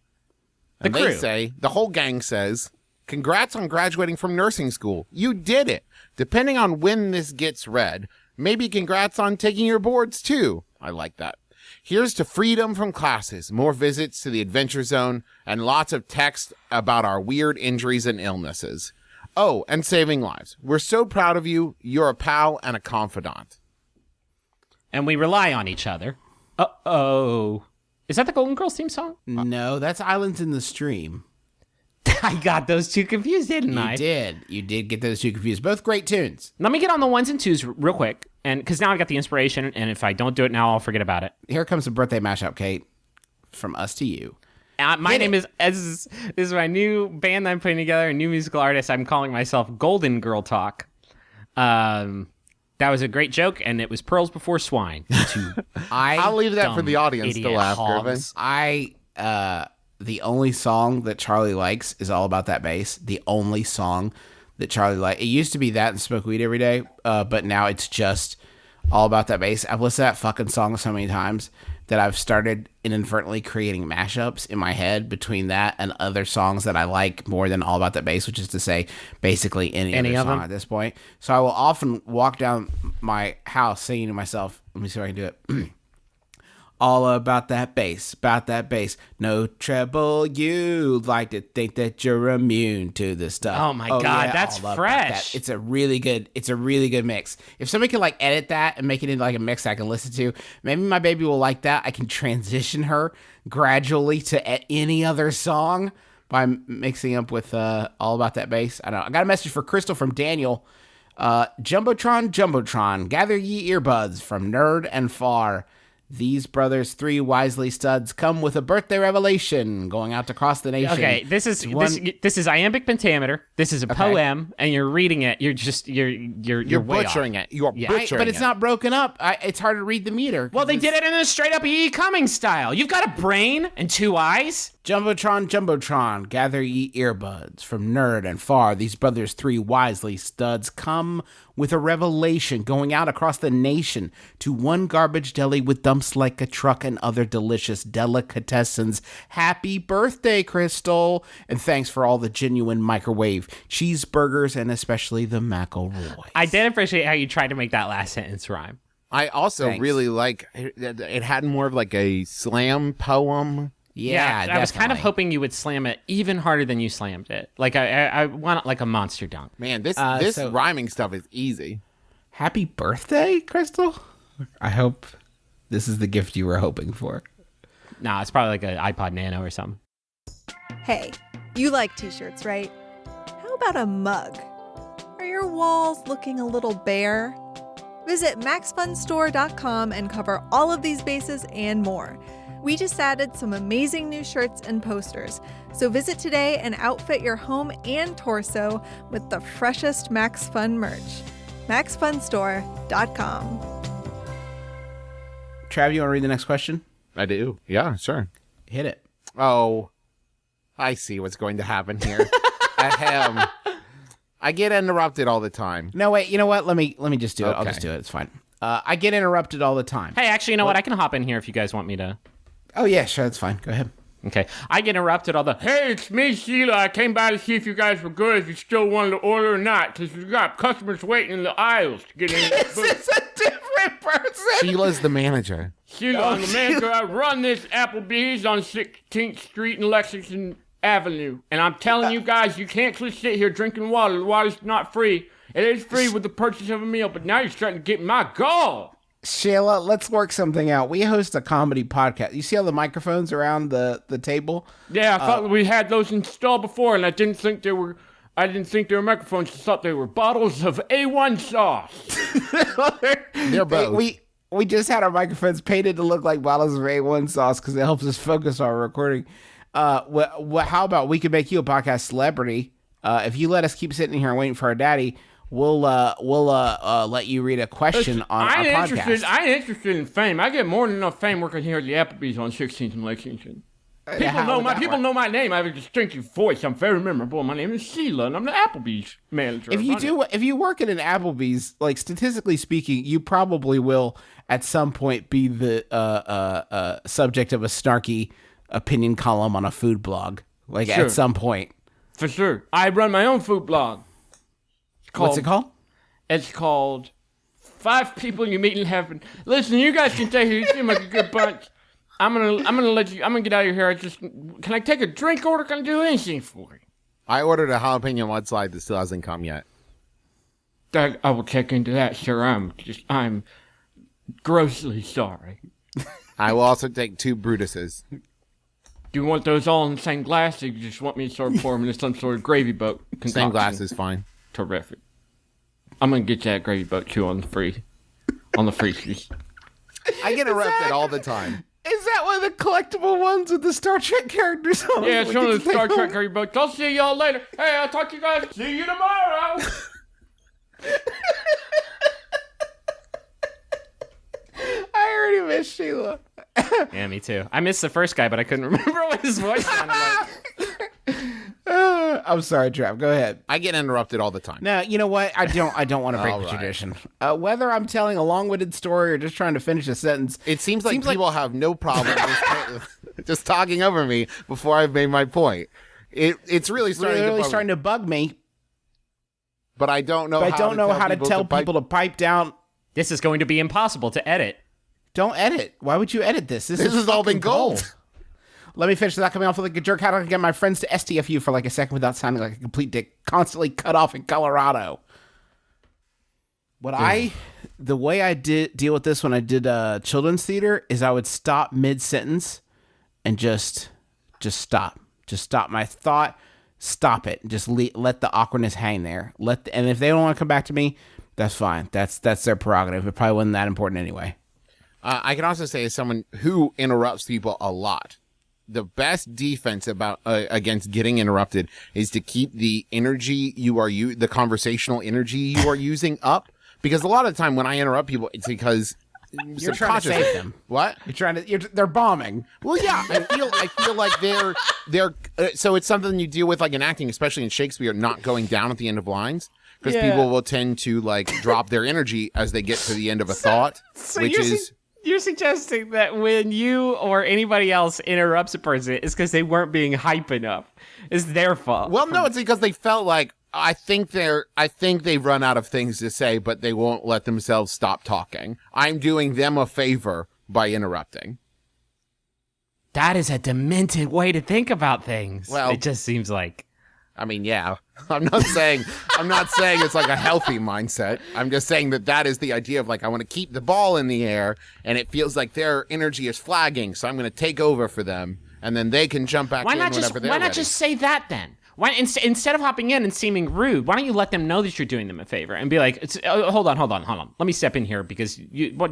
And The they crew. say, the whole gang says, congrats on graduating from nursing school. You did it. Depending on when this gets read, maybe congrats on taking your boards too. I like that. Here's to freedom from classes, more visits to the Adventure Zone, and lots of text about our weird injuries and illnesses. Oh, and saving lives. We're so proud of you. You're a pal and a confidant. And we rely on each other. Uh-oh. Is that the Golden Girls theme song? No, that's Islands in the Stream. I got those two confused, didn't I? You did get those two confused. Both great tunes. Let me get on the ones and twos real quick, and because now I got the inspiration, and if I don't do it now, I'll forget about it. Here comes the birthday mashup, Kate, from us to you. My name is, this is my new band that I'm putting together, a new musical artist. I'm calling myself Golden Girl Talk. That was a great joke, and it was pearls before swine. I'll leave that for the audience to idiot laugh, hogs. Griffin. The only song that Charlie likes is All About That Bass. The only song that Charlie likes. It used to be that and Smoke Weed Every Day, but now it's just All About That Bass. I've listened to that fucking song so many times that I've started inadvertently creating mashups in my head between that and other songs that I like more than All About That Bass, which is to say basically any other of song them? at this point. So I will often walk down my house singing to myself, let me see if I can do it. All about that bass, no treble. You like to think that you're immune to the stuff. Oh my God, that's all about fresh. that. It's a really good mix. If somebody can like edit that and make it into like a mix I can listen to, maybe my baby will like that. I can transition her gradually to any other song by mixing up with All About That Bass. I don't know. I got a message for Crystal from Daniel. Jumbotron, gather ye earbuds from nerd and far. These brothers, three wisely studs, come with a birthday revelation going out to cross the nation. Okay, this is iambic pentameter. This is a poem, and you're reading it. You're way butchering off. it. You are butchering but it's it. not broken up. It's hard to read the meter. Well, they did it in a straight up E. Cummings style. You've got a brain and two eyes. Jumbotron, gather ye earbuds from nerd and far. These brothers, three wisely studs, come with a revelation going out across the nation to one garbage deli with dumps like a truck and other delicious delicatessens. Happy birthday, Crystal! And thanks for all the genuine microwave cheeseburgers and especially the McElroy. I did appreciate how you tried to make that last sentence rhyme. I also Thanks. really like it had more of like a slam poem. Yeah, I was kind of definitely. hoping you would slam it even harder than you slammed it. Like I want it like a monster dunk. Man, this so- rhyming stuff is easy. Happy birthday, Crystal! I hope this is the gift you were hoping for. Nah, it's probably like an iPod Nano or something. Hey, you like t-shirts, right? How about a mug? Are your walls looking a little bare? Visit maxfunstore.com and cover all of these bases and more. We just added some amazing new shirts and posters, so visit today and outfit your home and torso with the freshest Max Fun merch. maxfunstore.com. Trav, you want to read the next question? I do. Yeah, sure. Hit it. Oh, I see what's going to happen here. Ahem. I get interrupted all the time. No, wait. You know what? Let me just do it. I'll Okay. just do it. It's fine. I get interrupted all the time. Hey, actually, you know what? I can hop in here if you guys want me to. Oh yeah, sure. That's fine. Go ahead. Okay. I get interrupted all the. Hey, it's me, Sheila. I came by to see if you guys were good, if you still wanted to order or not, because we got customers waiting in the aisles to get in. Is this a different person? Sheila's the manager. Sheila, I'm the manager. I run this Applebee's on 16th Street and Lexington Avenue. And I'm telling you guys, you can't just sit here drinking water. The water's not free. It is free with the purchase of a meal, but now you're starting to get my gall. Sheila, let's work something out. We host a comedy podcast. You see all the microphones around the table? Yeah, I thought we had those installed before, and I didn't think they were microphones. I thought they were bottles of A1 sauce. They're both. We just had our microphones painted to look like bottles of A1 sauce because it helps us focus our recording. How about we could make you a podcast celebrity? If you let us keep sitting here and waiting for our daddy, we'll let you read a question on our podcast. I ain't interested in fame. I get more than enough fame working here at the Applebee's on 16th and Lexington. People know my name. I have a distinctive voice. I'm very memorable. My name is Sheila, and I'm the Applebee's manager. If you work at an Applebee's, like statistically speaking, you probably will at some point be the subject of a snarky opinion column on a food blog. Like Sure. at some point. For sure. I run my own food blog. What's it called? It's called 5 People You Meet in Heaven. Listen, you guys can stay here. You seem like a good bunch. I'm gonna get out of here. Can I take a drink order? Can I do anything for you? I ordered a jalapeno mudslide that still hasn't come yet. I will check into that, sir. I'm grossly sorry. I will also take 2 Brutuses. Do you want those all in the same glass, or you just want me to sort of pour them into some sort of gravy boat concoction? Same glass is fine. Terrific. I'm gonna get that gravy boat too on the free sheet. I get interrupted all the time. Is that one of the collectible ones with the Star Trek characters on it? Yeah, it's We one get of to the Star take Trek home? gravy boats. I'll see y'all later. Hey, I'll talk to you guys. See you tomorrow. I already miss Sheila. Yeah, me too. I missed the first guy, but I couldn't remember what his voice sounded like. I'm sorry, Trav. Go ahead. I get interrupted all the time. No, you know what? I don't want to break All the right. tradition. Whether I'm telling a long-winded story or just trying to finish a sentence, It seems like people have no problem just talking over me before I've made my point. It's really starting to bug me. But I don't know. But I don't know how to tell people to pipe down. This is going to be impossible to edit. Don't edit. Why would you edit this? This has all been fucking gold. Let me finish without coming off like a jerk. How do I get my friends to STFU for like a second without sounding like a complete dick? Constantly cut off in Colorado. The way I did deal with this when I did children's theater is I would stop mid-sentence and just stop. Just stop my thought. Stop it. Just let the awkwardness hang there. And if they don't want to come back to me, that's fine. That's their prerogative. It probably wasn't that important anyway. I can also say, as someone who interrupts people a lot, the best defense against getting interrupted is to keep the energy the conversational energy you are using up. Because a lot of the time when I interrupt people, it's because You're trying to save them. What? They're bombing. Well, yeah, I feel like they're so it's something you deal with like in acting, especially in Shakespeare, not going down at the end of lines. Because people will tend to like drop their energy as they get to the end of a thought, You're suggesting that when you or anybody else interrupts a person, it's because they weren't being hype enough. It's their fault. Well, no, it's because they felt like I think they've run out of things to say, but they won't let themselves stop talking. I'm doing them a favor by interrupting. That is a demented way to think about things. Well, it just seems like. I mean, yeah. I'm not saying it's like a healthy mindset. I'm just saying that is the idea of like I want to keep the ball in the air, and it feels like their energy is flagging, so I'm going to take over for them, and then they can jump back in whenever they're ready. Why not just say that then? Why instead of hopping in and seeming rude, why don't you let them know that you're doing them a favor and be like, hold on. Let me step in here because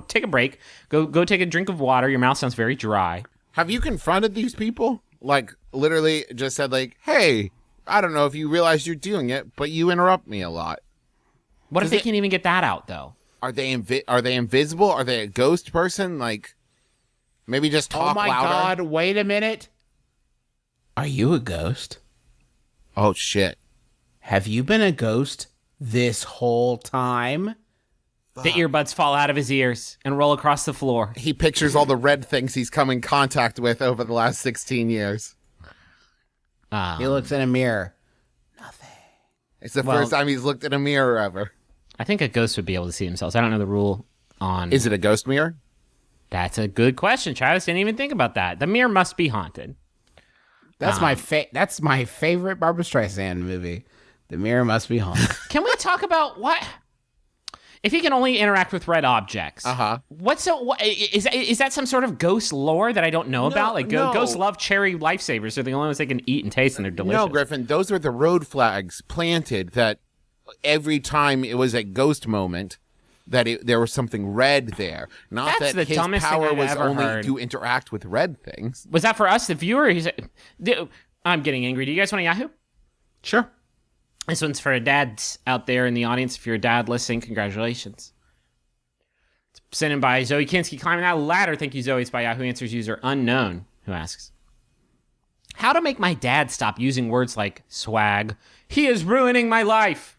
take a break. Go take a drink of water. Your mouth sounds very dry. Have you confronted these people? Like literally just said like, hey, I don't know if you realize you're doing it, but you interrupt me a lot. What if they can't even get that out though? Are they invisible? Are they a ghost person? Like maybe just talk louder. Oh my God, wait a minute. Are you a ghost? Oh, shit. Have you been a ghost this whole time? The earbuds fall out of his ears and roll across the floor. He pictures all the red things he's come in contact with over the last 16 years. He looks in a mirror. Nothing. It's the first time he's looked in a mirror ever. I think a ghost would be able to see themselves. I don't know the rule on... Is it a ghost mirror? That's a good question. Travis didn't even think about that. The mirror must be haunted. That's my favorite Barbra Streisand movie. The Mirror Must Be Haunted. Can we talk about what if he can only interact with red objects? Is that some sort of ghost lore that I don't know about? Like ghosts love cherry lifesavers. They're the only ones they can eat and taste, and they're delicious. No, Griffin, those were the road flags planted that every time it was a ghost moment that there was something red there. Not That's that the his dumbest thing power I've was ever only heard. to interact with red things. Was that for us, the viewer? I'm getting angry. Do you guys want a Yahoo? Sure. This one's for dads out there in the audience. If you're a dad listening, congratulations. It's sent in by Zoe Kinski. Climbing that ladder. Thank you, Zoe. It's by Yahoo Answers user Unknown, who asks, how to make my dad stop using words like swag? He is ruining my life.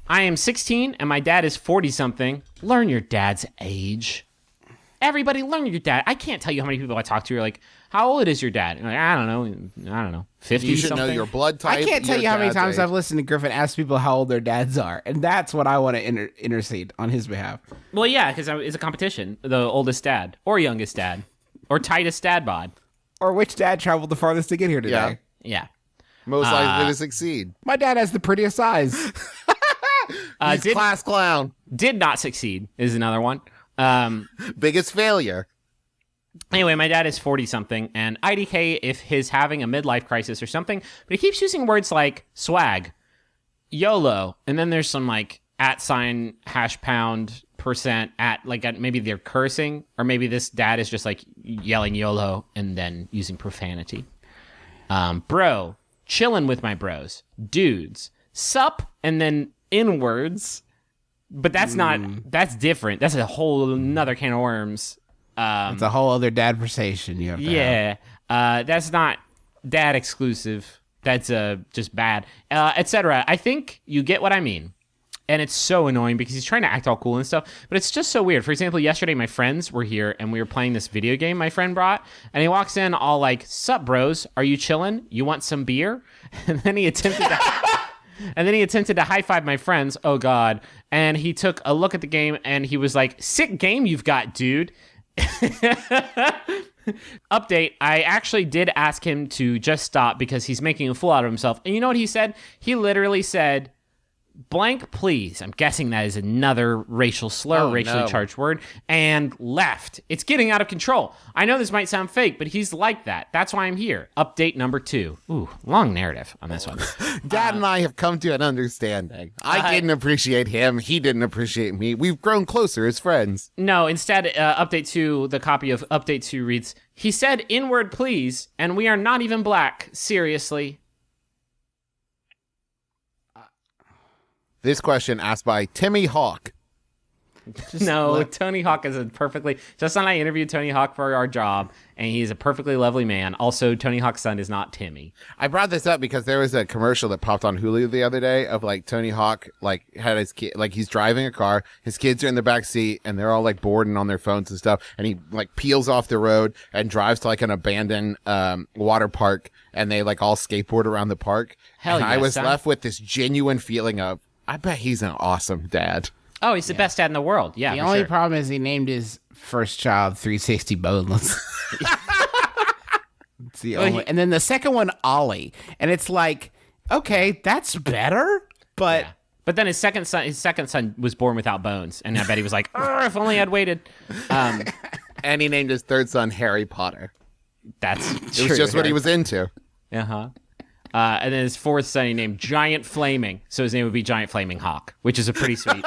I am 16 and my dad is 40-something. Learn your dad's age. Everybody learn your dad. I can't tell you how many people I talk to are like, how old is your dad? And like, I don't know. 50 You should something. know your blood type. I can't tell your you how many dad's times age. I've listened to Griffin ask people how old their dads are, and that's what I want to intercede on his behalf. Well, yeah, because it's a competition. The oldest dad or youngest dad or tightest dad bod. Or which dad traveled the farthest to get here today. Yeah. Most likely to succeed. My dad has the prettiest eyes. He's class clown. Did not succeed is another one. Biggest failure. Anyway, my dad is 40-something, and IDK if he's having a midlife crisis or something, but he keeps using words like swag, YOLO, and then there's some like @ #% at maybe they're cursing, or maybe this dad is just like yelling YOLO and then using profanity. Bro, chilling with my bros, dudes, sup, and then inwards, but that's that's different. That's a whole another can of worms. It's a whole other dad conversation you have to have. That's not dad exclusive. That's just bad, etc. I think you get what I mean. And it's so annoying because he's trying to act all cool and stuff, but it's just so weird. For example, yesterday my friends were here and we were playing this video game my friend brought, and he walks in all like, "Sup, bros? Are you chilling? You want some beer?" And then he attempted to... And then he attempted to high-five my friends. Oh, God. And he took a look at the game, and he was like, sick game you've got, dude. Update, I actually did ask him to just stop because he's making a fool out of himself. And you know what he said? He literally said, blank, please. I'm guessing that is another racial slur, racially charged word, and left. It's getting out of control. I know this might sound fake, but he's like that. That's why I'm here. Update number 2. Ooh, long narrative on this one. Dad and I have come to an understanding. I didn't appreciate him. He didn't appreciate me. We've grown closer as friends. No, instead, update 2, the copy of update 2 reads, he said N-word please, and we are not even black. Seriously. This question asked by Timmy Hawk. Tony Hawk is a perfectly... Justin and I interviewed Tony Hawk for our job, and he's a perfectly lovely man. Also, Tony Hawk's son is not Timmy. I brought this up because there was a commercial that popped on Hulu the other day of like Tony Hawk had his kid, like he's driving a car, his kids are in the back seat, and they're all like bored and on their phones and stuff, and he like peels off the road and drives to like an abandoned water park, and they like all skateboard around the park. Hell and yeah, I was son. left with this genuine feeling of, I bet he's an awesome dad. Oh, he's the best dad in the world. Yeah, The for only sure. problem is he named his first child 360 boneless. It's the only, and then the second one, Ollie, and it's like, okay, that's better, but Yeah. But then his second son was born without bones, and I bet he was like, if only I'd waited. And he named his third son Harry Potter. That's It was just what he was into. Uh-huh. And then his fourth son he named Giant Flaming, so his name would be Giant Flaming Hawk, which is a pretty sweet.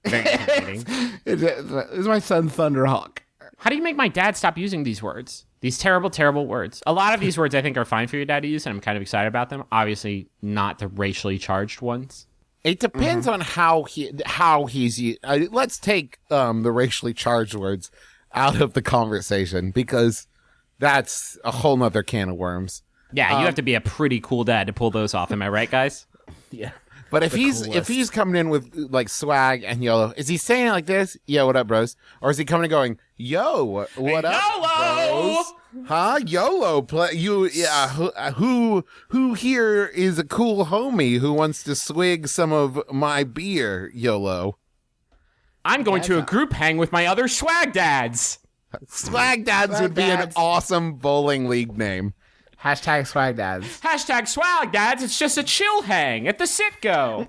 Very intimidating. it's my son Thunderhawk. How do you make my dad stop using these words? These terrible, terrible words. A lot of these words I think are fine for your dad to use, and I'm kind of excited about them. Obviously, not the racially charged ones. It depends on how he's used. Let's take the racially charged words out of the conversation because that's a whole nother can of worms. Yeah, you have to be a pretty cool dad to pull those off. Am I right, guys? Yeah. But if he's coming in with like swag and YOLO, is he saying it like this? Yo, what up, bros? Or is he coming and going, yo, what up, YOLO! bros? Huh? YOLO, who here is a cool homie who wants to swig some of my beer, YOLO? I'm going to a group hang with my other swag dads. Swag Dads would be an Dads. awesome bowling league name. Hashtag swag dads. Hashtag swag dads. It's just a chill hang at the Sitco.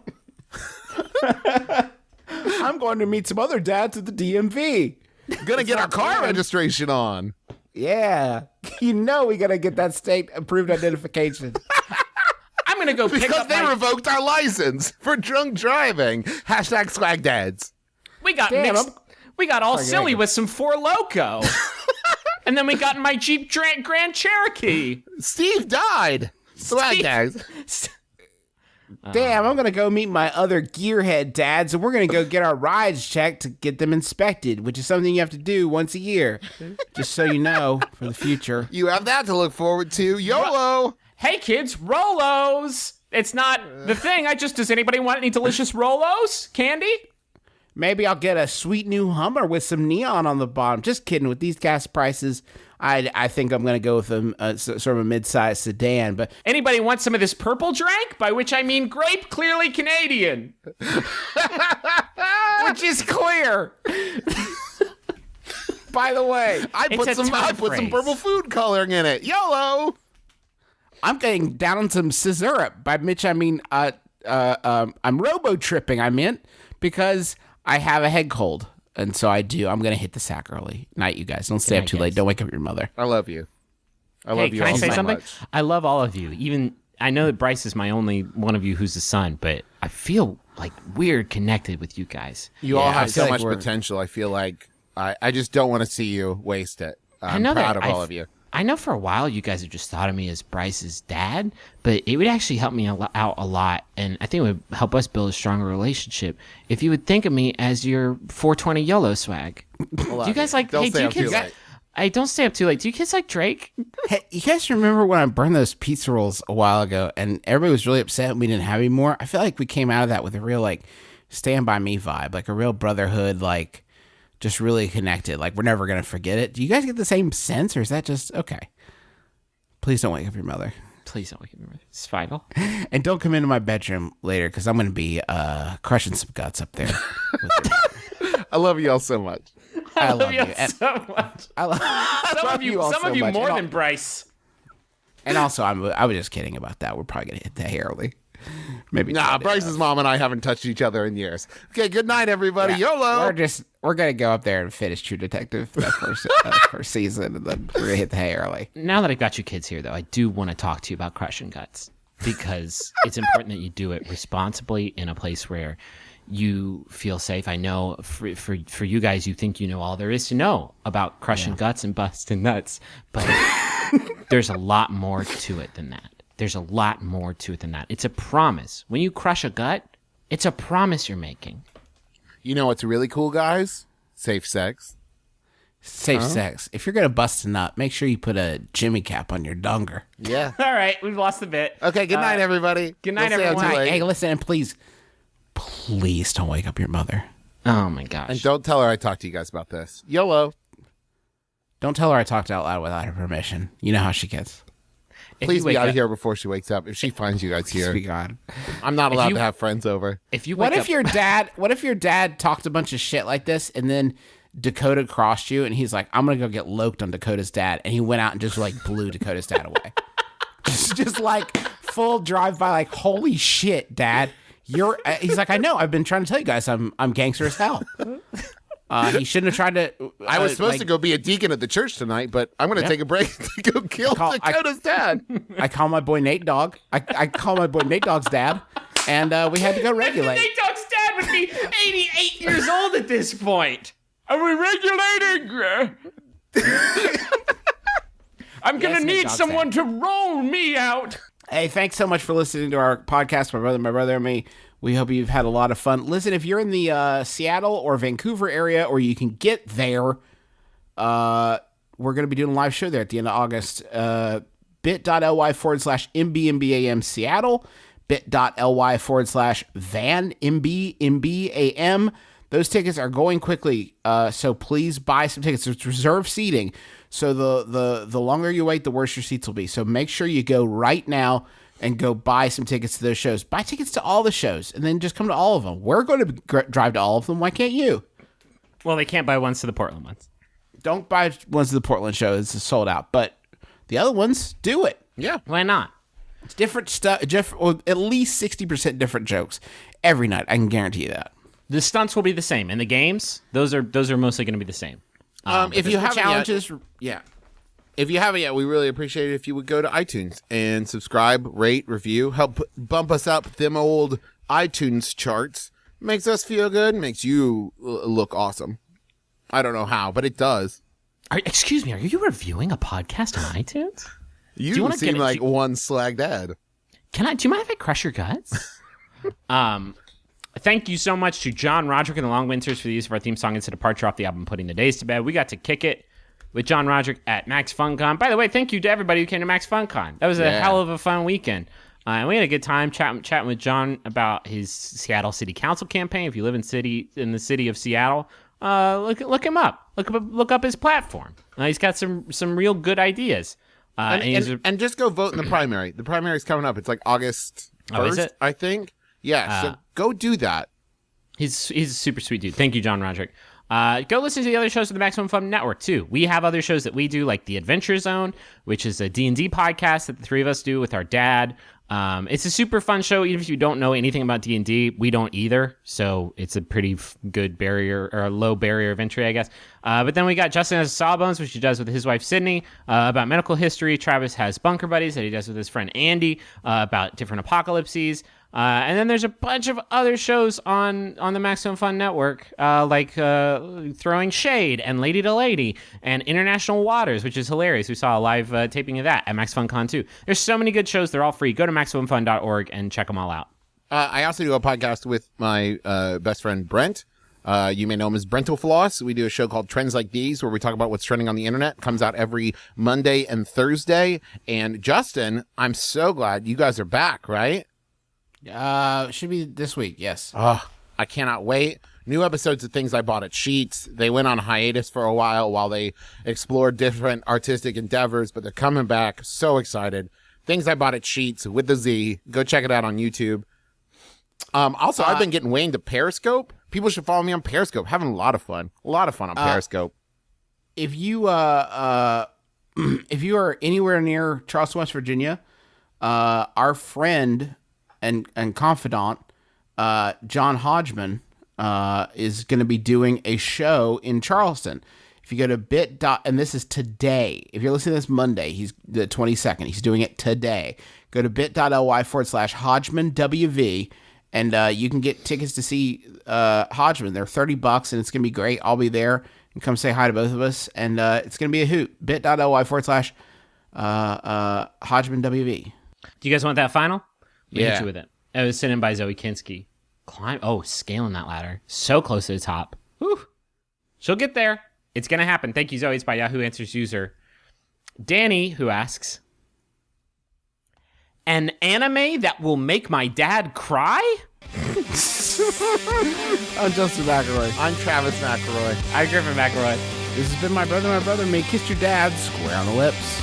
I'm going to meet some other dads at the DMV. Gonna get our car registration on. Yeah. You know we got to get that state approved identification. I'm going to go pick Because up they my... revoked our license for drunk driving. Hashtag Swag Dads. We got Damn, mixed... We got all silly with some Four Loko. And then we got in my Jeep Grand Cherokee. Steve died. Swag Steve- Dads. Damn, I'm going to go meet my other gearhead dads, and we're going to go get our rides checked to get them inspected, which is something you have to do once a year. Just so you know for the future. You have that to look forward to. YOLO. Hey, kids, Rolos. It's not the thing. Does anybody want any delicious Rolos? Candy? Maybe I'll get a sweet new Hummer with some neon on the bottom. Just kidding. With these gas prices, I think I'm going to go with sort of a mid-sized sedan. But Anybody want some of this purple drink? By which I mean grape, clearly Canadian. Which is clear. by the way, I It's put a some tough phrase. purple food coloring in it. YOLO. I'm getting down on some scissorup. By which I mean I'm robo-tripping, I meant, because I have a head cold. And so I do. I'm going to hit the sack early. Night, you guys. Don't stay up night, too late. guys. Don't wake up your mother. I love you. I Hey, love you can I all say so something? much. I love all of you. Even I know that Brice is my only one of you who's a son, but I feel like weird connected with you guys. You all I have feel so like much potential. I feel like I just don't want to see you waste it. I'm know proud that of all of you. I know for a while you guys have just thought of me as Bryce's dad, but it would actually help me out a lot, and I think it would help us build a stronger relationship if you would think of me as your 420 YOLO swag. Do you guys like? Don't Hey, stay do you up too kids? late. Hey, don't stay up too late. Do you kids like Drake? Hey, you guys remember when I burned those pizza rolls a while ago and everybody was really upset and we didn't have any more? I feel like we came out of that with a real, like, Stand By Me vibe, like a real brotherhood, like, just really connected. Like, we're never going to forget it. Do you guys get the same sense, or is that just, okay? Please don't wake up your mother. Please don't wake me up. It's vital. And don't come into my bedroom later because I'm going to be crushing some guts up there. I love you all so much. I love you. so much. I love you all Some so of you much. more And than Brice. And also, I was just kidding about that. We're probably going to hit the hair early. Maybe. Nah, Bryce's mom and I haven't touched each other in years. Okay, good night, everybody. Yeah. YOLO. We're going to go up there and finish True Detective that first season, and then we're going to hit the hay early. Now that I've got you kids here, though, I do want to talk to you about crushing guts because it's important that you do it responsibly in a place where you feel safe. I know for you guys, you think you know all there is to know about crushing guts and busting nuts, but there's a lot more to it than that. There's a lot more to it than that. It's a promise. When you crush a gut, it's a promise you're making. You know what's really cool, guys? Safe sex. Safe sex. If you're going to bust a nut, make sure you put a Jimmy cap on your donger. Yeah. All right, we've lost the bit. Okay, good night, everybody. good night, Don't stay out everyone. too late. Hey, listen, and please don't wake up your mother. Oh my gosh. And don't tell her I talked to you guys about this. YOLO. Don't tell her I talked out loud without her permission. You know how she gets. If Please you be wake out of up- here before she wakes up. If she finds you guys here, Speak on. I'm not allowed you- to have friends over. If you wake What if up, your dad? What if your dad talked a bunch of shit like this, and then Dakota crossed you, and he's like, "I'm gonna go get loked on Dakota's dad," and he went out and just like blew Dakota's dad away, just like full drive by, like, holy shit, Dad, you're. He's like, I know, I've been trying to tell you guys, I'm gangster as hell. He shouldn't have tried to. I was supposed to go be a deacon at the church tonight, but I'm going to take a break to go kill Dakota's dad. I call my boy Nate Dogg. I call my boy Nate Dogg's dad, and we had to go regulate. Nate Dogg's dad would be 88 years old at this point. Are we regulating? I'm gonna Yes, Nate need Dogg's someone dad. to roll me out. Hey, thanks so much for listening to our podcast, my brother, and me. We hope you've had a lot of fun. Listen, if you're in the Seattle or Vancouver area, or you can get there, we're going to be doing a live show there at the end of August. bit.ly/MBMBAM Seattle, bit.ly/Van MBMBAM. Those tickets are going quickly, so please buy some tickets. It's reserved seating, so the longer you wait, the worse your seats will be. So make sure you go right now and go buy some tickets to those shows. Buy tickets to all the shows, and then just come to all of them. We're going to drive to all of them. Why can't you? Well, they can't buy ones to the Portland ones. Don't buy ones to the Portland show. It's sold out. But the other ones, do it. Yeah. Why not? It's different stuff, or at least 60% different jokes every night. I can guarantee you that. The stunts will be the same, and the games, those are mostly going to be the same. If you haven't yet, Challenges, yeah. if you haven't yet, we really appreciate it if you would go to iTunes and subscribe, rate, review, help bump us up them old iTunes charts. Makes us feel good, makes you look awesome. I don't know how, but it does. Excuse me, are you reviewing a podcast on iTunes? You wanna seem get it- like one slagged ad. Do you mind if I crush your guts? Thank you so much to John Roderick and the Long Winters for the use of our theme song It's a Departure off the album Putting the Days to Bed. We got to kick it with John Roderick at Max FunCon. By the way, thank you to everybody who came to Max FunCon. That was a hell of a fun weekend. And we had a good time chatting with John about his Seattle City Council campaign. If you live in the city of Seattle, look him up. Look up his platform. He's got some real good ideas. And just go vote in the primary. The primary's coming up. It's like August 1st, Oh, is it? I think. Yeah, so go do that. He's a super sweet dude. Thank you, John Roderick. Go listen to the other shows of the Maximum Fun Network, too. We have other shows that we do, like The Adventure Zone, which is a D&D podcast that the three of us do with our dad. It's a super fun show. Even if you don't know anything about D&D, we don't either. So it's a pretty good barrier, or a low barrier of entry, I guess. But then we got Justin has Sawbones, which he does with his wife, Sydney, about medical history. Travis has Bunker Buddies that he does with his friend, Andy, about different apocalypses. And then there's a bunch of other shows on the Maximum Fun Network, like Throwing Shade and Lady to Lady and International Waters, which is hilarious. We saw a live taping of that at Max Fun Con 2. There's so many good shows. They're all free. Go to MaximumFun.org and check them all out. I also do a podcast with my best friend, Brent. You may know him as Brental Floss. We do a show called Trends Like These, where we talk about what's trending on the internet. Comes out every Monday and Thursday. And Justin, I'm so glad you guys are back, right? Should be this week, yes. Oh, I cannot wait. New episodes of Things I Bought at Sheets. They went on hiatus for a while they explored different artistic endeavors, but they're coming back. So excited. Things I Bought at Sheets with the Z. Go check it out on YouTube. Also, I've been getting way into Periscope. People should follow me on Periscope. Having a lot of fun. A lot of fun on Periscope. If you if you are anywhere near Charleston, West Virginia, our friend and confidant John Hodgman is going to be doing a show in Charleston. If you go to and this is today. If you're listening to this Monday, he's the 22nd. He's doing it today. Go to bit.ly/HodgmanWV, and you can get tickets to see Hodgman. They're $30, and it's going to be great. I'll be there, and come say hi to both of us, and it's going to be a hoot. bit.ly/HodgmanWV. Do you guys want that final? Let me hit Yeah. you with it. It was sent in by Zoe Kinski. Scaling that ladder. So close to the top. Whew. She'll get there. It's going to happen. Thank you, Zoe. It's by Yahoo Answers user Danny, who asks, an anime that will make my dad cry? I'm Justin McElroy. I'm Travis McElroy. I'm Griffin McElroy. This has been My Brother May Kiss Your Dad square on the lips.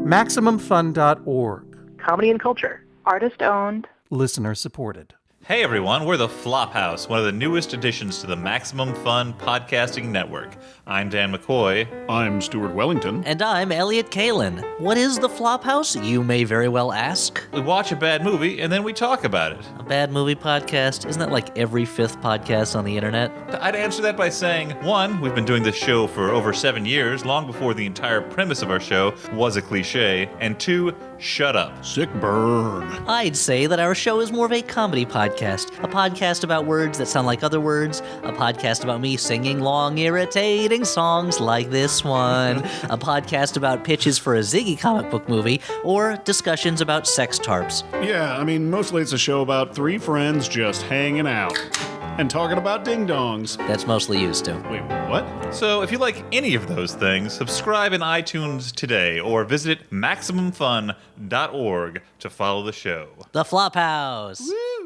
MaximumFun.org. Comedy and culture. Artist owned. Listener supported. Hey everyone, we're the Flophouse, one of the newest additions to the Maximum Fun podcasting network. I'm Dan McCoy. I'm Stuart Wellington. And I'm Elliot Kalin. What is the Flophouse, you may very well ask? We watch a bad movie and then we talk about it. A bad movie podcast? Isn't that like every fifth podcast on the internet? I'd answer that by saying, 1, we've been doing this show for over 7 years, long before the entire premise of our show was a cliche, and 2, shut up. Sick burn. I'd say that our show is more of a comedy podcast. A podcast about words that sound like other words. A podcast about me singing long, irritating songs like this one. A podcast about pitches for a Ziggy comic book movie. Or discussions about sex tarps. Yeah, I mean, mostly it's a show about 3 friends just hanging out and talking about ding-dongs. That's mostly used to. Wait, what? So if you like any of those things, subscribe in iTunes today or visit MaximumFun.org to follow the show. The Flophouse. Woo!